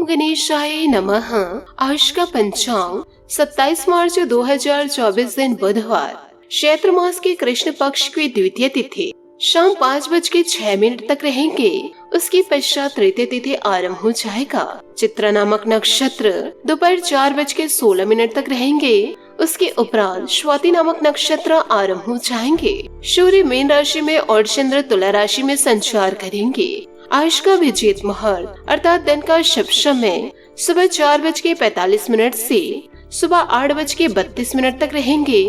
गणेशाय नमः। आज का पंचांग 27 मार्च 2024 दिन बुधवार, चैत्र मास के कृष्ण पक्ष की द्वितीय तिथि शाम 5:06 तक रहेंगे। उसके पश्चात तृतीय तिथि आरंभ हो जाएगा। चित्रा नामक नक्षत्र दोपहर 4:16 तक रहेंगे। उसके उपरांत स्वाति नामक नक्षत्र आरंभ हो जाएंगे। सूर्य मीन राशि में और चंद्र तुला राशि में संचार करेंगे। आज का विजेत मुहूर्त अर्थात दिन का शुभ समय सुबह 4:45 से सुबह 8:32 तक रहेंगे।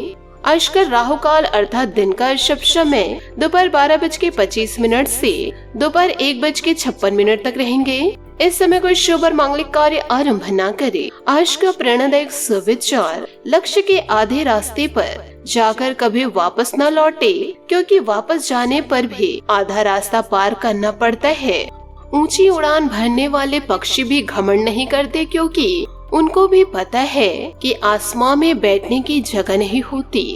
आज का राहु काल अर्थात दिन का शुभ समय दोपहर 12:25 से दोपहर 1:56 तक रहेंगे। इस समय कोई शुभ और मांगलिक कार्य आरंभ न करे। आज का प्रेरणादायक सुविचार, लक्ष्य के आधे रास्ते पर जाकर कभी वापस न लौटे, क्योंकि वापस जाने पर भी आधा रास्ता पार करना पड़ता है। ऊंची उड़ान भरने वाले पक्षी भी घमंड नहीं करते, क्योंकि उनको भी पता है कि आसमान में बैठने की जगह नहीं होती।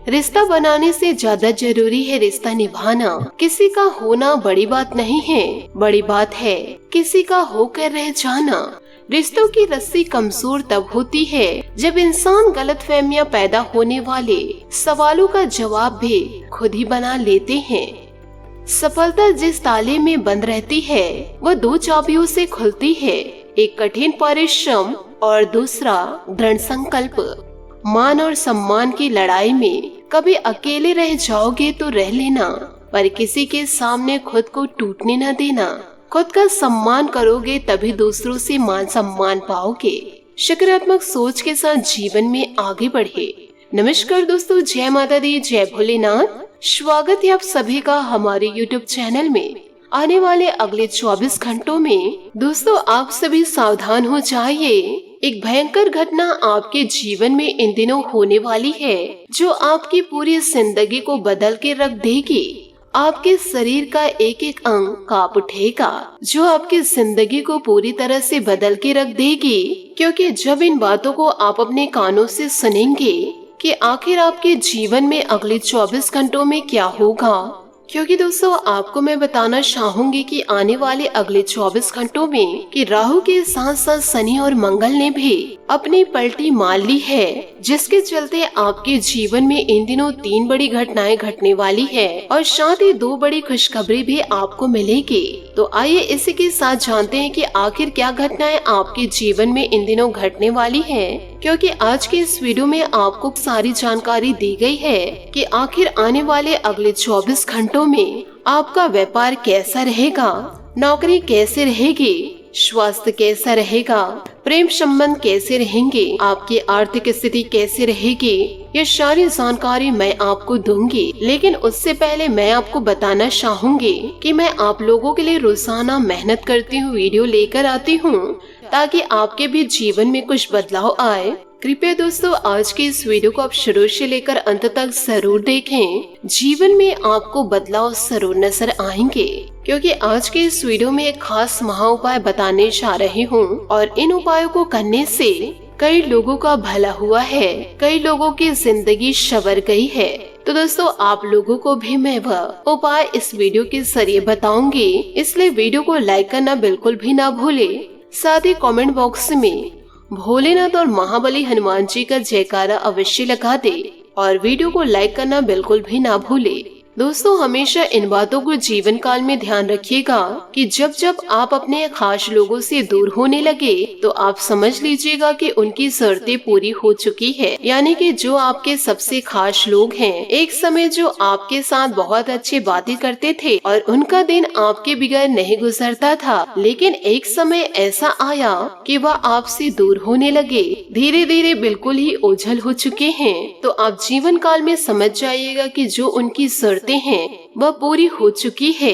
रिश्ता बनाने से ज्यादा जरूरी है रिश्ता निभाना। किसी का होना बड़ी बात नहीं है, बड़ी बात है किसी का होकर रह जाना। रिश्तों की रस्सी कमजोर तब होती है जब इंसान गलतफहमियां पैदा होने वाले सवालों का जवाब भी खुद ही बना लेते हैं। सफलता जिस ताले में बंद रहती है वह 2 चाबियों से खुलती है, एक कठिन परिश्रम और दूसरा दृढ़ संकल्प। मान और सम्मान की लड़ाई में कभी अकेले रह जाओगे तो रह लेना, पर किसी के सामने खुद को टूटने न देना। खुद का सम्मान करोगे तभी दूसरों से मान सम्मान पाओगे। सकारात्मक सोच के साथ जीवन में आगे बढ़े। नमस्कार दोस्तों, जय माता दी, जय भोलेनाथ। स्वागत है आप सभी का हमारे YouTube चैनल में। आने वाले अगले 24 घंटों में दोस्तों आप सभी सावधान हो जाइए। एक भयंकर घटना आपके जीवन में इन दिनों होने वाली है, जो आपकी पूरी जिंदगी को बदल के रख देगी। आपके शरीर का एक एक अंग कांप उठेगा, जो आपकी जिंदगी को पूरी तरह से बदल के रख देगी। क्योंकि जब इन बातों को आप अपने कानों से सुनेंगे कि आखिर आपके जीवन में अगले 24 घंटों में क्या होगा, क्योंकि दोस्तों आपको मैं बताना चाहूंगी कि आने वाले अगले 24 घंटों में कि राहु के साथ साथ शनि और मंगल ने भी अपनी पलटी मार ली है, जिसके चलते आपके जीवन में इन दिनों 3 बड़ी घटनाएं घटने वाली है और साथ ही 2 बड़ी खुशखबरी भी आपको मिलेगी। तो आइए इसी के साथ जानते हैं कि आखिर क्या घटनाएं आपके जीवन में इन दिनों घटने वाली है, क्योंकि आज के इस वीडियो में आपको सारी जानकारी दी गई है कि आखिर आने वाले अगले 24 घंटों में आपका व्यापार कैसा रहेगा, नौकरी कैसे रहेगी, स्वास्थ्य कैसा रहेगा, प्रेम संबंध कैसे रहेंगे, आपकी आर्थिक स्थिति कैसे रहेगी। ये सारी जानकारी मैं आपको दूंगी, लेकिन उससे पहले मैं आपको बताना चाहूंगी कि मैं आप लोगों के लिए रोजाना मेहनत करती हूँ, वीडियो लेकर आती हूँ, ताकि आपके भी जीवन में कुछ बदलाव आए। कृपया दोस्तों आज की इस वीडियो को आप शुरू से लेकर अंत तक जरूर देखें। जीवन में आपको बदलाव जरूर नजर आएंगे, क्योंकि आज के इस वीडियो में एक खास महा उपाय बताने जा रही हूँ और इन उपायों को करने से कई लोगों का भला हुआ है, कई लोगों की जिंदगी संवर गई है। तो दोस्तों आप लोगों को भी मैं वह उपाय इस वीडियो के जरिए बताऊंगी, इसलिए वीडियो को लाइक करना बिल्कुल भी ना भूले। साथ ही कमेंट बॉक्स में भोलेनाथ और महाबली हनुमान जी का जयकारा अवश्य लगा दे और वीडियो को लाइक करना बिल्कुल भी ना भूले। दोस्तों हमेशा इन बातों को जीवन काल में ध्यान रखिएगा कि जब जब आप अपने खास लोगों से दूर होने लगे तो आप समझ लीजिएगा कि उनकी शर्तें पूरी हो चुकी है। यानी कि जो आपके सबसे खास लोग हैं, एक समय जो आपके साथ बहुत अच्छी बातें करते थे और उनका दिन आपके बगैर नहीं गुजरता था, लेकिन एक समय ऐसा आया कि वह आपसे दूर होने लगे, धीरे धीरे बिल्कुल ही ओझल हो चुके हैं। तो आप जीवन काल में समझ जाइएगा कि जो उनकी शर्तें हैं वह पूरी हो चुकी है,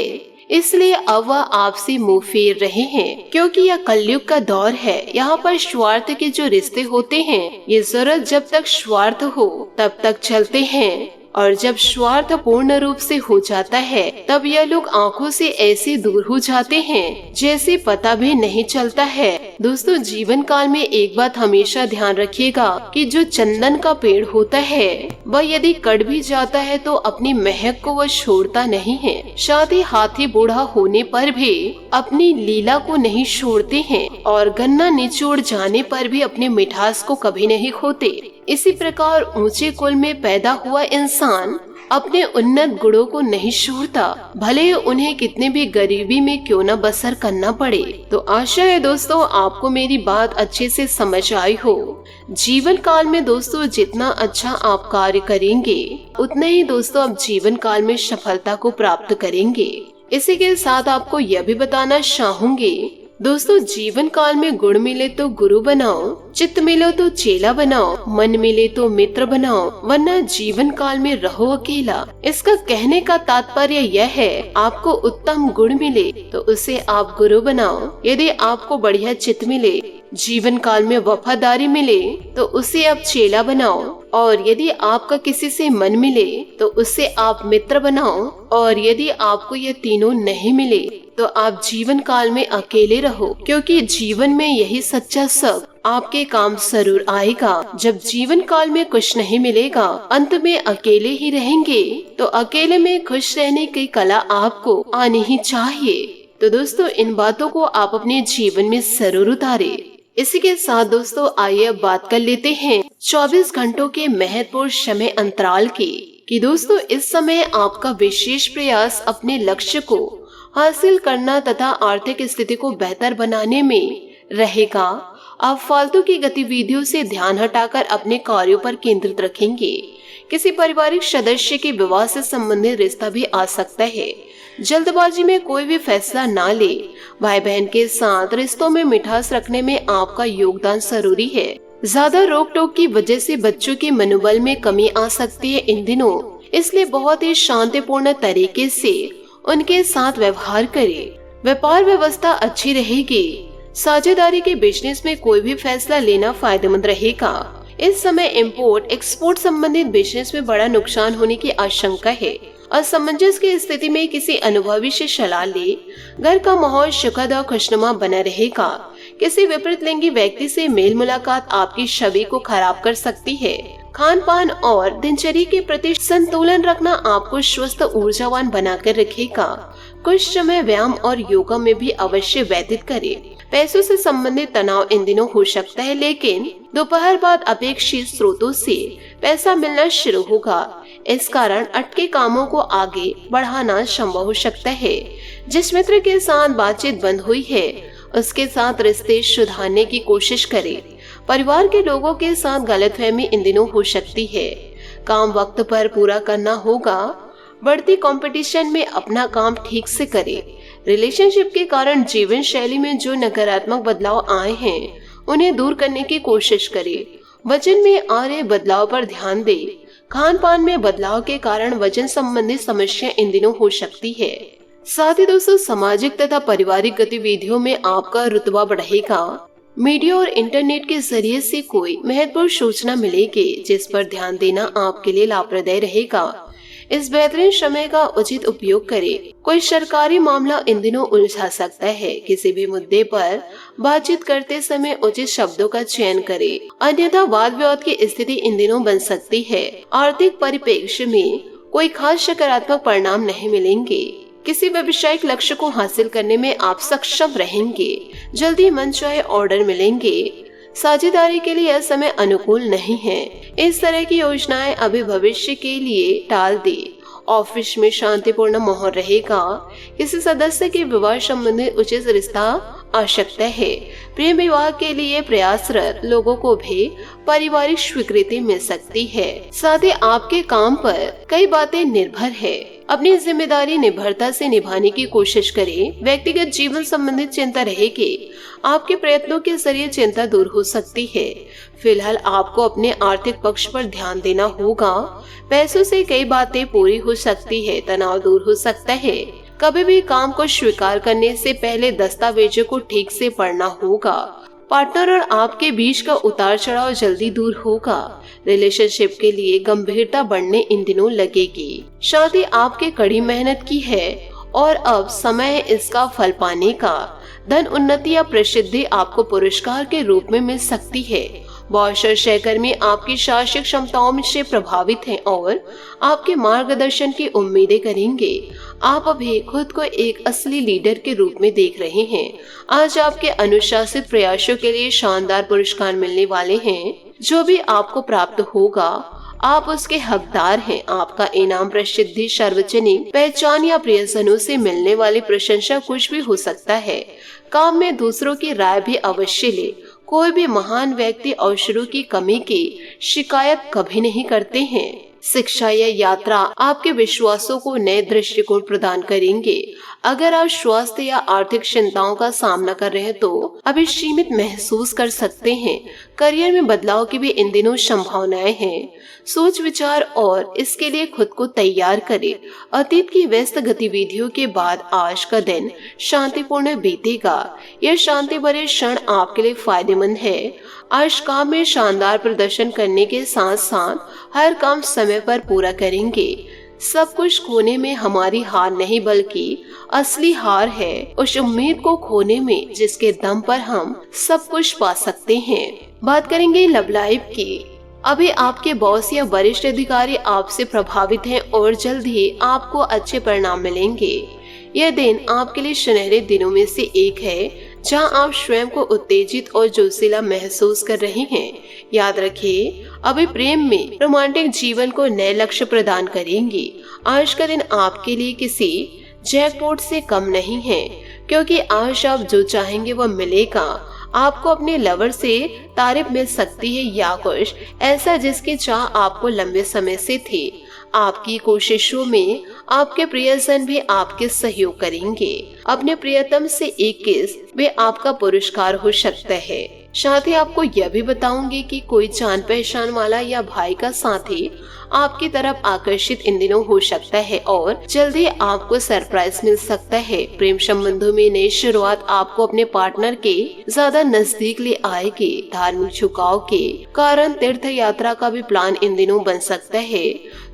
इसलिए अब वह आपसे मुंह फेर रहे हैं। क्योंकि यह कलयुग का दौर है, यहाँ पर स्वार्थ के जो रिश्ते होते हैं ये जरूरत जब तक स्वार्थ हो तब तक चलते हैं, और जब स्वार्थ पूर्ण रूप से हो जाता है तब यह लोग आंखों से ऐसे दूर हो जाते हैं जैसे पता भी नहीं चलता है। दोस्तों, जीवन काल में एक बात हमेशा ध्यान रखिएगा कि जो चंदन का पेड़ होता है वह यदि कट भी जाता है तो अपनी महक को वह छोड़ता नहीं है। साथ ही हाथी बूढ़ा होने पर भी अपनी लीला को नहीं छोड़ते हैं और गन्ना निचोड़ जाने पर भी अपनी मिठास को कभी नहीं खोते। इसी प्रकार ऊंचे कुल में पैदा हुआ इंसान अपने उन्नत गुणों को नहीं छोड़ता, भले ही उन्हें कितने भी गरीबी में क्यों न बसर करना पड़े। तो आशा है दोस्तों आपको मेरी बात अच्छे से समझ आई हो। जीवन काल में दोस्तों जितना अच्छा आप कार्य करेंगे उतना ही दोस्तों आप जीवन काल में सफलता को प्राप्त करेंगे। इसी के साथ आपको यह भी बताना चाहूंगी दोस्तों, जीवन काल में गुण मिले तो गुरु बनाओ, चित्त मिले तो चेला बनाओ, मन मिले तो मित्र बनाओ, वरना जीवन काल में रहो अकेला। इसका कहने का तात्पर्य यह है, आपको उत्तम गुण मिले तो उसे आप गुरु बनाओ, यदि आपको बढ़िया चित्त मिले, जीवन काल में वफादारी मिले तो उसे आप चेला बनाओ, और यदि आपका किसी से मन मिले तो उसे आप मित्र बनाओ, और यदि आपको ये तीनों नहीं मिले तो आप जीवन काल में अकेले रहो, क्योंकि जीवन में यही सच्चा सब आपके काम जरूर आएगा। जब जीवन काल में कुछ नहीं मिलेगा, अंत में अकेले ही रहेंगे, तो अकेले में खुश रहने की कला आपको आनी ही चाहिए। तो दोस्तों इन बातों को आप अपने जीवन में जरूर उतारे। इसी के साथ दोस्तों आइए अब बात कर लेते हैं 24 घंटों के महत्वपूर्ण समय अंतराल की, कि दोस्तों इस समय आपका विशेष प्रयास अपने लक्ष्य को हासिल करना तथा आर्थिक स्थिति को बेहतर बनाने में रहेगा। आप फालतू की गतिविधियों से ध्यान हटाकर अपने कार्यों पर केंद्रित रखेंगे। किसी पारिवारिक सदस्य के विवाह से संबंधित रिश्ता भी आ सकता है। जल्दबाजी में कोई भी फैसला ना ले। भाई बहन के साथ रिश्तों में मिठास रखने में आपका योगदान जरूरी है। ज्यादा रोक टोक की वजह से बच्चों के मनोबल में कमी आ सकती है इन दिनों, इसलिए बहुत ही शांतिपूर्ण तरीके से उनके साथ व्यवहार करें। व्यापार व्यवस्था अच्छी रहेगी। साझेदारी के बिजनेस में कोई भी फैसला लेना फायदेमंद रहेगा। इस समय इंपोर्ट एक्सपोर्ट संबंधित बिजनेस में बड़ा नुकसान होने की आशंका है। असमंजस की स्थिति में किसी अनुभवी से सलाह ले। घर का माहौल सुखद और खुशनुमा बना रहेगा। किसी विपरीत लिंगी व्यक्ति से मेल मुलाकात आपकी छवि को खराब कर सकती है। खान पान और दिनचर्या के प्रति संतुलन रखना आपको स्वस्थ ऊर्जावान बनाकर रखेगा। कुछ समय व्यायाम और योगा में भी अवश्य व्यतीत करें। पैसों से संबंधित तनाव इन दिनों हो सकता है, लेकिन दोपहर बाद अपेक्षित स्रोतों से पैसा मिलना शुरू होगा। इस कारण अटके कामों को आगे बढ़ाना संभव हो सकता है। जिस मित्र के साथ बातचीत बंद हुई है उसके साथ रिश्ते सुधारने की कोशिश करें। परिवार के लोगों के साथ गलतफहमी इन दिनों हो सकती है। काम वक्त पर पूरा करना होगा। बढ़ती कंपटीशन में अपना काम ठीक से करें। रिलेशनशिप के कारण जीवन शैली में जो नकारात्मक बदलाव आए हैं उन्हें दूर करने की कोशिश करें। वजन में आ रहे बदलाव पर ध्यान दें। खान पान में बदलाव के कारण वजन संबंधी समस्या इन दिनों हो सकती है। साथ ही दोस्तों सामाजिक तथा पारिवारिक गतिविधियों में आपका रुतबा बढ़ेगा। मीडिया और इंटरनेट के जरिए से कोई महत्वपूर्ण सूचना मिलेगी जिस पर ध्यान देना आपके लिए लाभप्रदायक रहेगा। इस बेहतरीन समय का उचित उपयोग करें। कोई सरकारी मामला इन दिनों उलझा सकता है। किसी भी मुद्दे पर बातचीत करते समय उचित शब्दों का चयन करें, अन्यथा वाद विवाद की स्थिति इन दिनों बन सकती है। आर्थिक परिप्रेक्ष्य में कोई खास सकारात्मक परिणाम नहीं मिलेंगे। किसी व्यवसायिक लक्ष्य को हासिल करने में आप सक्षम रहेंगे। जल्दी मनचाहे ऑर्डर मिलेंगे। साझेदारी के लिए यह समय अनुकूल नहीं है। इस तरह की योजनाएं अभी भविष्य के लिए टाल दे। ऑफिस में शांतिपूर्ण माहौल रहेगा। किसी सदस्य के विवाह संबंधी उचित रिश्ता आ सकता है। प्रेम विवाह के लिए प्रयासरत लोगों को भी पारिवारिक स्वीकृति मिल सकती है। साथ ही आपके काम पर कई बातें निर्भर है। अपनी जिम्मेदारी निर्भरता से निभाने की कोशिश करें। व्यक्तिगत जीवन संबंधित चिंता रहेगी। आपके प्रयत्नों के जरिए चिंता दूर हो सकती है। फिलहाल आपको अपने आर्थिक पक्ष पर ध्यान देना होगा। पैसों से कई बातें पूरी हो सकती है। तनाव दूर हो सकता है। कभी भी काम को स्वीकार करने से पहले दस्तावेजों को ठीक से पढ़ना होगा। पार्टनर और आपके बीच का उतार चढ़ाव जल्दी दूर होगा। रिलेशनशिप के लिए गंभीरता बढ़ने इन दिनों लगेगी। शादी आपके कड़ी मेहनत की है और अब समय है इसका फल पाने का। धन उन्नति या प्रसिद्धि आपको पुरस्कार के रूप में मिल सकती है। बॉस और सहकर्मी आपकी शारीरिक क्षमताओं से प्रभावित हैं और आपके मार्गदर्शन की उम्मीदें करेंगे। आप अभी खुद को एक असली लीडर के रूप में देख रहे हैं। आज आपके अनुशासित प्रयासों के लिए शानदार पुरस्कार मिलने वाले हैं। जो भी आपको प्राप्त होगा आप उसके हकदार हैं। आपका इनाम प्रसिद्धि, सार्वजनिक पहचान या प्रियजनों से मिलने वाली प्रशंसा कुछ भी हो सकता है। काम में दूसरों की राय भी अवश्य ले। कोई भी महान व्यक्ति अवसरों की कमी की शिकायत कभी नहीं करते हैं। शिक्षा या यात्रा आपके विश्वासों को नए दृष्टिकोण प्रदान करेंगे। अगर आप स्वास्थ्य या आर्थिक चिंताओं का सामना कर रहे हैं तो अभी सीमित महसूस कर सकते हैं। करियर में बदलाव की भी इन दिनों संभावनाएं हैं। सोच विचार और इसके लिए खुद को तैयार करें। अतीत की व्यस्त गतिविधियों के बाद आज का दिन शांतिपूर्ण बीतेगा। यह शांति भरे क्षण आपके लिए फायदेमंद है। आज काम में शानदार प्रदर्शन करने के साथ साथ हर काम समय पर पूरा करेंगे। सब कुछ खोने में हमारी हार नहीं बल्कि असली हार है उस उम्मीद को खोने में जिसके दम पर हम सब कुछ पा सकते हैं। बात करेंगे लव लाइफ की। अभी आपके बॉस या वरिष्ठ अधिकारी आपसे प्रभावित हैं और जल्द ही आपको अच्छे परिणाम मिलेंगे। यह दिन आपके लिए सुनहरे दिनों में से एक है जहां आप स्वयं को उत्तेजित और जोशीला महसूस कर रहे हैं। याद रखिए, अभी प्रेम में रोमांटिक जीवन को नए लक्ष्य प्रदान करेंगे। आज का दिन आपके लिए किसी जैकपॉट से कम नहीं है, क्योंकि आज आप जो चाहेंगे वह मिलेगा। आपको अपने लवर से तारीफ मिल सकती है या कुछ ऐसा जिसकी चाह आपको लंबे समय से थी। आपकी कोशिशों में आपके प्रियजन भी आपके सहयोग करेंगे। अपने प्रियतम से एक किस वे आपका पुरस्कार हो सकता है। साथ ही आपको यह भी बताऊंगी कि कोई जान पहचान वाला या भाई का साथी आपकी तरफ आकर्षित इन दिनों हो सकता है और जल्दी आपको सरप्राइज मिल सकता है। प्रेम संबंधों में नई शुरुआत आपको अपने पार्टनर के ज्यादा नजदीक ले आएगी। धार्मिक झुकाव के कारण तीर्थ यात्रा का भी प्लान इन दिनों बन सकता है।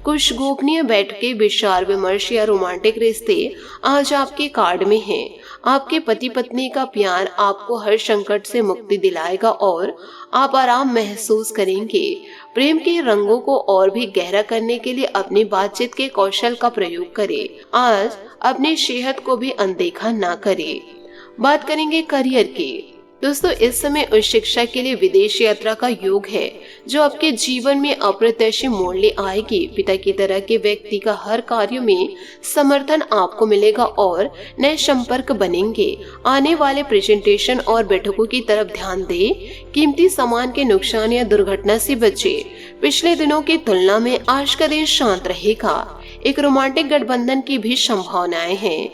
कुछ गोपनीय बैठकें, विचार विमर्श या रोमांटिक रिश्ते आज आपके कार्ड में हैं। आपके पति पत्नी का प्यार आपको हर संकट से मुक्ति दिलाएगा और आप आराम महसूस करेंगे। प्रेम के रंगों को और भी गहरा करने के लिए अपनी बातचीत के कौशल का प्रयोग करें। आज अपनी सेहत को भी अनदेखा ना करें। बात करेंगे करियर की। दोस्तों, इस समय उच्च शिक्षा के लिए विदेश यात्रा का योग है जो आपके जीवन में अप्रत्याशित मोड़ ले आएगी। पिता की तरह के व्यक्ति का हर कार्य में समर्थन आपको मिलेगा और नए संपर्क बनेंगे। आने वाले प्रेजेंटेशन और बैठकों की तरफ ध्यान दें। कीमती सामान के नुकसान या दुर्घटना से बचे। पिछले दिनों की तुलना में आज का दिन शांत रहेगा। एक रोमांटिक गठबंधन की भी संभावनाएं हैं।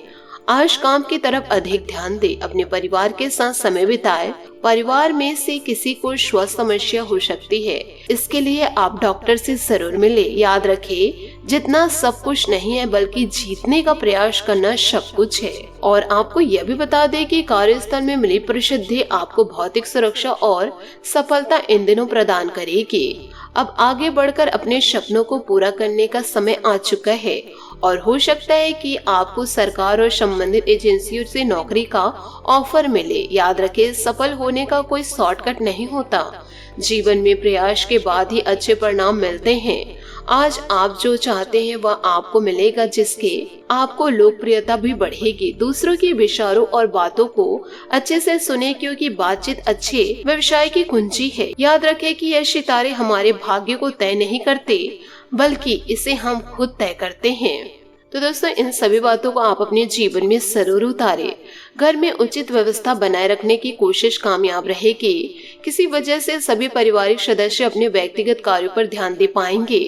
आज काम की तरफ अधिक ध्यान दे। अपने परिवार के साथ समय बिताए। परिवार में से किसी को स्वास्थ्य समस्या हो सकती है, इसके लिए आप डॉक्टर से जरूर मिले। याद रखें, जितना सब कुछ नहीं है बल्कि जीतने का प्रयास करना सब कुछ है। और आपको यह भी बता दें कि कार्यस्थल में मिली प्रसिद्धि आपको भौतिक सुरक्षा और सफलता इन दिनों प्रदान करेगी। अब आगे बढ़कर अपने सपनों को पूरा करने का समय आ चुका है और हो सकता है कि आपको सरकार और संबंधित एजेंसियों से नौकरी का ऑफर मिले। याद रखें, सफल होने का कोई शॉर्टकट नहीं होता। जीवन में प्रयास के बाद ही अच्छे परिणाम मिलते हैं। आज आप जो चाहते हैं वह आपको मिलेगा, जिसके आपको लोकप्रियता भी बढ़ेगी। दूसरों के विचारों और बातों को अच्छे से सुने, क्योंकि बातचीत अच्छे व्यवसाय की कुंजी है। याद रखें कि यह सितारे हमारे भाग्य को तय नहीं करते बल्कि इसे हम खुद तय करते हैं। तो दोस्तों, इन सभी बातों को आप अपने जीवन में जरूर उतारें। घर में उचित व्यवस्था बनाए रखने की कोशिश कामयाब रहेगी। किसी वजह से सभी पारिवारिक सदस्य अपने व्यक्तिगत कार्यों पर ध्यान दे पाएंगे।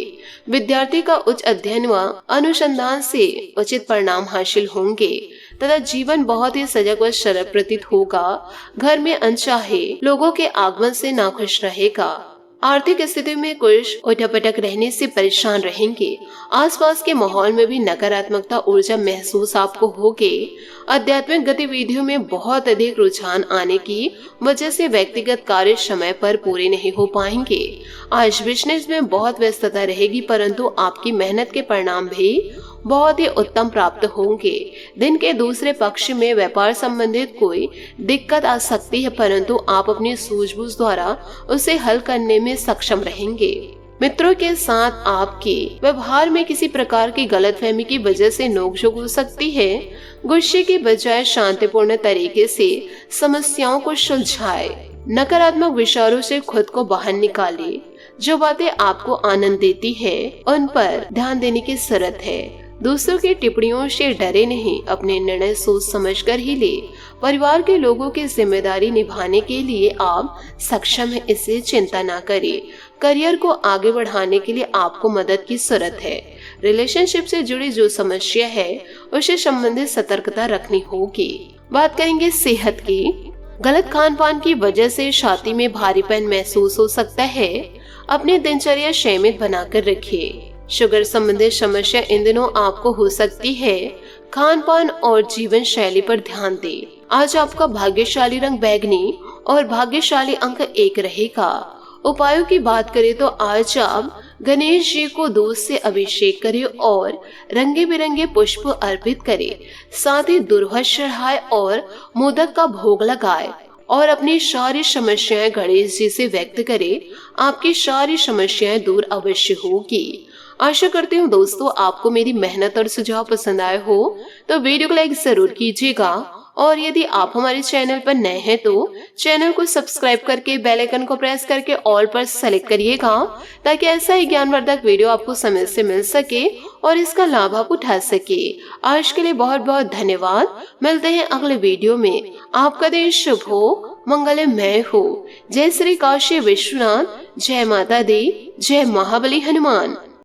विद्यार्थी का उच्च अध्ययन व अनुसंधान से उचित परिणाम हासिल होंगे तथा जीवन बहुत ही सजग व सरल प्रतीत होगा। घर में अनचाहे लोगों के आगमन से नाखुश रहेगा। आर्थिक स्थिति में कुछ उठक-पटक रहने से परेशान रहेंगे। आसपास के माहौल में भी नकारात्मकता ऊर्जा महसूस आपको होगी। आध्यात्मिक गतिविधियों में बहुत अधिक रुझान आने की वजह से व्यक्तिगत कार्य समय पर पूरे नहीं हो पाएंगे। आज बिजनेस में बहुत व्यस्तता रहेगी, परंतु आपकी मेहनत के परिणाम भी बहुत ही उत्तम प्राप्त होंगे। दिन के दूसरे पक्ष में व्यापार संबंधित कोई दिक्कत आ सकती है, परंतु आप अपनी सूझबूझ द्वारा उसे हल करने में सक्षम रहेंगे। मित्रों के साथ आपके व्यवहार में किसी प्रकार की गलतफहमी की वजह से नोकझोंक हो सकती है। गुस्से के बजाय शांतिपूर्ण तरीके से समस्याओं को सुलझाएं। नकारात्मक विचारों से खुद को बाहर निकालें। जो बातें आपको आनंद देती है उन पर ध्यान देने की जरूरत है। दूसरों की टिप्पणियों से डरे नहीं, अपने निर्णय सोच समझकर ही ले। परिवार के लोगों की जिम्मेदारी निभाने के लिए आप सक्षम हैं, इससे चिंता ना करें। करियर को आगे बढ़ाने के लिए आपको मदद की जरूरत है। रिलेशनशिप से जुड़ी जो समस्या है उससे संबंधित सतर्कता रखनी होगी। बात करेंगे सेहत की। गलत खान पान की वजह से छाती में भारीपन महसूस हो सकता है। अपनी दिनचर्या संयमित बनाकर रखिए। शुगर संबंधित समस्या इन दिनों आपको हो सकती है। खान पान और जीवन शैली पर ध्यान दें। आज आपका भाग्यशाली रंग बैंगनी और भाग्यशाली अंक 1 रहेगा। उपायों की बात करें तो आज आप गणेश जी को दूध से अभिषेक करें और रंगे बिरंगे पुष्प अर्पित करें। साथ ही दुर्वा चढ़ाए और मोदक का भोग लगाए और अपनी सारी समस्याएं गणेश जी से व्यक्त करें। आपकी सारी समस्याएं दूर अवश्य होगी। आशा करती हूँ दोस्तों आपको मेरी मेहनत और सुझाव पसंद आए हो तो वीडियो को लाइक जरूर कीजिएगा, और यदि आप हमारे चैनल पर नए हैं तो चैनल को सब्सक्राइब करके बेल आइकन को प्रेस करके ऑल पर सेलेक्ट करिएगा, ताकि ऐसा ही ज्ञानवर्धक वीडियो आपको समय से मिल सके और इसका लाभ आप उठा सके। आज के लिए बहुत बहुत धन्यवाद। मिलते हैं अगले वीडियो में। आपका दिन शुभ हो, मंगलमय हो। जय श्री काशी विश्वनाथ, जय माता दी, जय महाबली हनुमान।